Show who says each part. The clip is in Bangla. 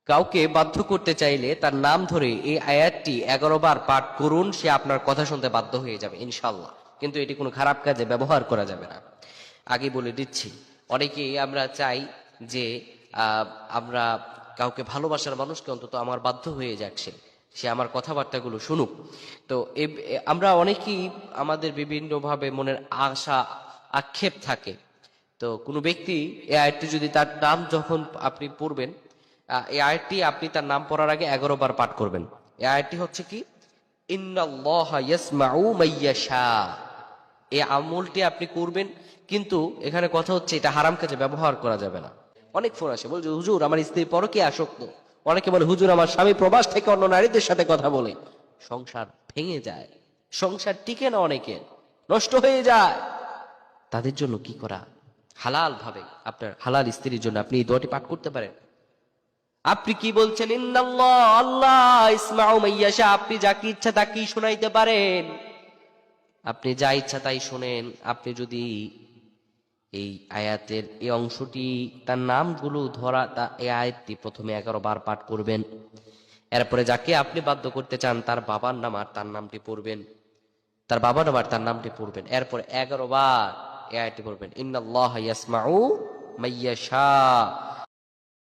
Speaker 1: কাউকে বাধ্য করতে চাইলে তার নাম ধরে এই আয়াতটি 11 বার পাঠ করুন, সে আপনার কথা শুনতে বাধ্য হয়ে যাবে ইনশাল্লাহ। কিন্তু এটি কোনো খারাপ কাজে ব্যবহার করা যাবে না। আগে বলে দিচ্ছি, অনেকেই আমরা চাই যে আহ, আমরা কাউকে ভালোবাসার মানুষকে অন্তত আমার বাধ্য হয়ে যাক, সে আমার কথাবার্তাগুলো শুনুক। তো আমরা অনেকেই আমাদের বিভিন্নভাবে মনের আশা আক্ষেপ থাকে। তো কোনো ব্যক্তি এই আয়াতটি যদি তার নাম যখন আপনি পড়বেন, এই আয়াতটি আপনি তার নাম পড়ার আগে 11 বার পাঠ করবেন। এই আয়াতটি হচ্ছে কি, ইন্নাল্লাহা ইয়াসমাউ মাইয়াশা। এই আমলটি আপনি করবেন, কিন্তু এখানে কথা হচ্ছে এটা হারাম কাজে ব্যবহার করা যাবে না। অনেক ফোন আসে, বলছে হুজুর আমার স্ত্রী পরকীয়া আসক্ত। অনেকে বলে হুজুর আমার স্বামী প্রবাস থেকে অন্য নারীদের সাথে কথা বলে। সংসার ভেঙে যায়, সংসার টিকে না, অনেকের নষ্ট হয়ে যায়। তাদের জন্য কি করা, হালাল ভাবে আপনার হালাল স্ত্রীর জন্য আপনি এই দোয়াটি পাঠ করতে পারেন। আপনি কি বলছেন, ইন্নাল্লাহ আল্লাহ ইসমাউ মাইয়াশা, আপনি যাকে ইচ্ছা তাকেই শোনাইতে পারেন, আপনি যা ইচ্ছা তাই শোনেন। আপনি যদি এই আয়াতের এই অংশটি তার নামগুলো ধরা এই আয়াতটি প্রথমে 11 বার পাঠ করবেন। এরপরে যাকে আপনি বাধ্য করতে চান তার বাবার নাম আর তার নামটি পড়বেন, তার বাবার নাম আর তার নামটি পড়বেন। এরপরে 11 বার এই আয়াতটি পড়বেন, ইন্নাল্লাহ ইয়াসমাউ মাইয়াশা।